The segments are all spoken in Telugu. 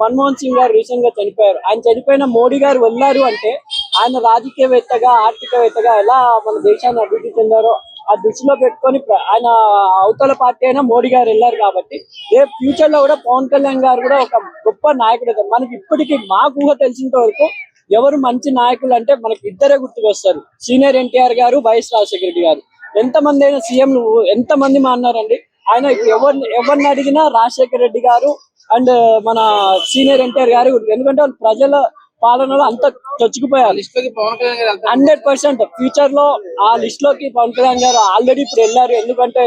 మన్మోహన్ సింగ్ గారు రీసెంట్ గా చనిపోయారు. ఆయన చనిపోయిన మోడీ గారు వెళ్ళారు అంటే ఆయన రాజకీయవేత్తగా, ఆర్థికవేత్తగా ఎలా మన దేశాన్ని అభివృద్ధి చెందారో ఆ దృష్టిలో పెట్టుకొని ఆయన అవతల పార్టీ అయినా మోడీ గారు వెళ్ళారు కాబట్టి రేపు ఫ్యూచర్ లో కూడా పవన్ కళ్యాణ్ గారు కూడా ఒక గొప్ప నాయకుడు. మనకి ఇప్పటికీ మాకు ఊహ తెలిసినంత వరకు ఎవరు మంచి నాయకులు అంటే మనకి ఇద్దరే గుర్తుకొస్తారు, సీనియర్ ఎన్టీఆర్ గారు, వైఎస్ రాజశేఖర రెడ్డి గారు. ఎంతమంది అయినా సీఎంలు ఎంతమంది మాన్నారండి. ఆయన ఎవరిని అడిగినా రాజశేఖర రెడ్డి గారు అండ్ మన సీనియర్ ఎన్టీఆర్ గారు, ఎందుకంటే వాళ్ళు ప్రజల పాలనలో అంత చొచ్చుకుపోయారు. 100% ఫ్యూచర్ లో ఆ లిస్ట్ లోకి పవన్ కళ్యాణ్ గారు ఆల్రెడీ ఇప్పుడు వెళ్ళారు. ఎందుకంటే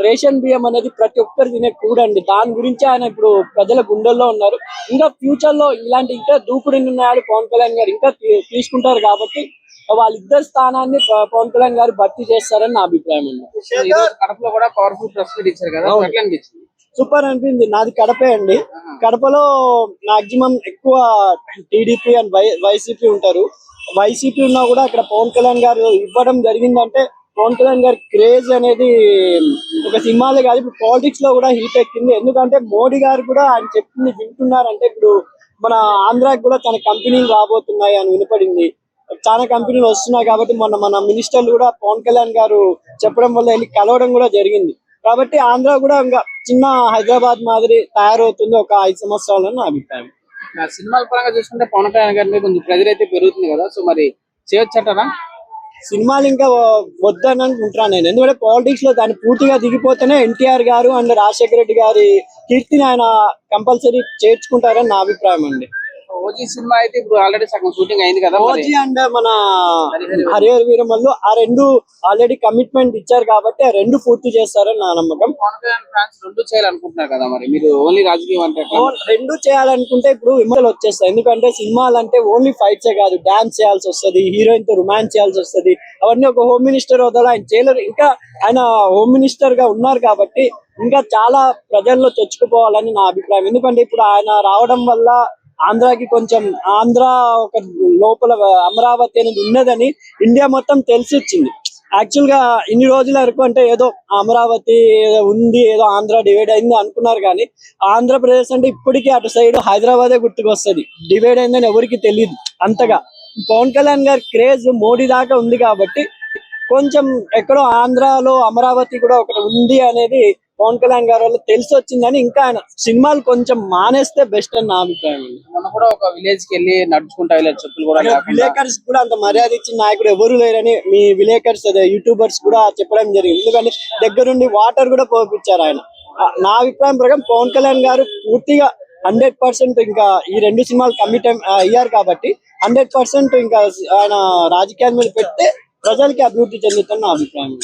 రేషన్ బియ్యం అనేది ప్రతి ఒక్కరు తినే కూడండి. దాని గురించి ఆయన ఇప్పుడు ప్రజల గుండెల్లో ఉన్నారు. ఇంకా ఫ్యూచర్ లో ఇలాంటి ఇంకా దూకుడు నిర్ణయాలు పవన్ కళ్యాణ్ గారు ఇంకా తీసుకుంటారు కాబట్టి వాళ్ళిద్దరు స్థానాన్ని పవన్ కళ్యాణ్ గారు భర్తీ చేస్తారని నా అభిప్రాయం అండి. కడపలో కూడా పవర్ఫుల్ ప్రెస్ మీట్ ఇచ్చారు కదా, సూపర్ అనిపించింది. నాది కడపే అండి. కడపలో మాక్సిమం ఎక్కువ టీడీపీ అండ్ వైసీపీ ఉంటారు. వైసీపీ ఉన్నా కూడా అక్కడ పవన్ కళ్యాణ్ గారు ఇవ్వడం జరిగిందంటే పవన్ కళ్యాణ్ గారి క్రేజ్ అనేది ఒక సినిమాలే కాదు, ఇప్పుడు పాలిటిక్స్ లో కూడా హీట్ ఎక్కింది. ఎందుకంటే మోడీ గారు కూడా ఆయన చెప్పింది వింటున్నారంటే ఇప్పుడు మన ఆంధ్రాకి కూడా తన కంపెనీలు రాబోతున్నాయి అని వినపడింది. చాలా కంపెనీలు వస్తున్నాయి కాబట్టి మన మినిస్టర్లు కూడా పవన్ కళ్యాణ్ గారు చెప్పడం వల్ల వెళ్ళి కలవడం కూడా జరిగింది. కాబట్టి ఆంధ్ర కూడా ఇంకా చిన్న హైదరాబాద్ మాదిరి తయారవుతుంది ఒక 5 సంవత్సరాలని నా అభిప్రాయం. సినిమాల పరంగా చూసుకుంటే పవన్ కళ్యాణ్ గారి మీద కొంచెం ప్రెజర్ అయితే పెరుగుతుంది కదా, సో మరి చేయొచ్చటారా? సినిమాలు ఇంకా వద్దని అనుకుంటున్నాను నేను. ఎందుకంటే పాలిటిక్స్ లో దాన్ని పూర్తిగా దిగిపోతేనే ఎన్టీఆర్ గారు అండ్ రాజశేఖర రెడ్డి గారి కీర్తిని ఆయన కంపల్సరీ చేర్చుకుంటారని నా అభిప్రాయం అండి. ఓజీ సినిమా అయితే ఇప్పుడు ఆల్రెడీ సగం షూటింగ్ అయింది కదా. ఓజీ అండ్ మన హరిహర వీరమల్లు ఆ రెండు ఆల్రెడీ కమిట్మెంట్ ఇచ్చారు కాబట్టి ఆ రెండు పూర్తి చేస్తారని నా నమ్మకం. రెండు చేయాలనుకుంటున్నారు కదా, మరి మీరు ఓన్లీ రాజకీయం అంటే రెండు చేయాలనుకుంటే ఇప్పుడు విమర్శలు వచ్చేస్తాయి. ఎందుకంటే సినిమాలు అంటే ఓన్లీ ఫైట్సే కాదు, డాన్స్ చేయాల్సి వస్తుంది, హీరోయిన్ తో రొమాన్స్ చేయాల్సి వస్తుంది. అవన్నీ ఒక హోమ్ మినిస్టర్ వదల ఆయన చేయలేరు. ఇంకా ఆయన హోమ్ మినిస్టర్ గా ఉన్నారు కాబట్టి ఇంకా చాలా ప్రజల్లో చొచ్చుకుపోవాలని నా అభిప్రాయం. ఎందుకంటే ఇప్పుడు ఆయన రావడం వల్ల ఆంధ్రాకి కొంచెం ఆంధ్ర ఒక లోపల అమరావతి అనేది ఉన్నదని ఇండియా మొత్తం తెలిసి వచ్చింది. యాక్చువల్ గా ఇన్ని రోజుల వరకు అంటే ఏదో అమరావతి ఉంది, ఏదో ఆంధ్ర డివైడ్ అయింది అనుకున్నారు. కానీ ఆంధ్రప్రదేశ్ అంటే ఇప్పటికీ అటు సైడ్ హైదరాబాదే గుర్తుకొస్తుంది. డివైడ్ అయిందని ఎవరికి తెలియదు అంతగా. పవన్ కళ్యాణ్ గారి క్రేజ్ మోడీ దాకా ఉంది కాబట్టి కొంచెం ఎక్కడో ఆంధ్రాలో అమరావతి కూడా ఒకటి ఉంది అనేది పవన్ కళ్యాణ్ గారి వల్ల తెలిసి వచ్చిందని ఇంకా ఆయన సినిమాలు కొంచెం మానేస్తే బెస్ట్ అని నా అభిప్రాయం. మొన్న కూడా ఒక విలేజ్ కి వెళ్ళి నడుచుకుంటా వెళ్ళారు, చెప్పులు కూడా విలేకర్స్ కూడా అంత మర్యాద ఇచ్చిన నాయకుడు ఎవరు లేరని మీ విలేకర్స్ అదే యూట్యూబర్స్ కూడా చెప్పడం జరిగింది. ఎందుకంటే దగ్గరుండి వాటర్ కూడా పోపించారు ఆయన. నా అభిప్రాయం ప్రకారం పవన్ కళ్యాణ్ గారు పూర్తిగా 100% ఇంకా ఈ రెండు సినిమాలు కమిట్ అయ్యారు కాబట్టి 100% ఇంకా ఆయన రాజకీయాల మీద పెడితే ప్రజలకి అభివృద్ధి చెందుతున్న నా అభిప్రాయం.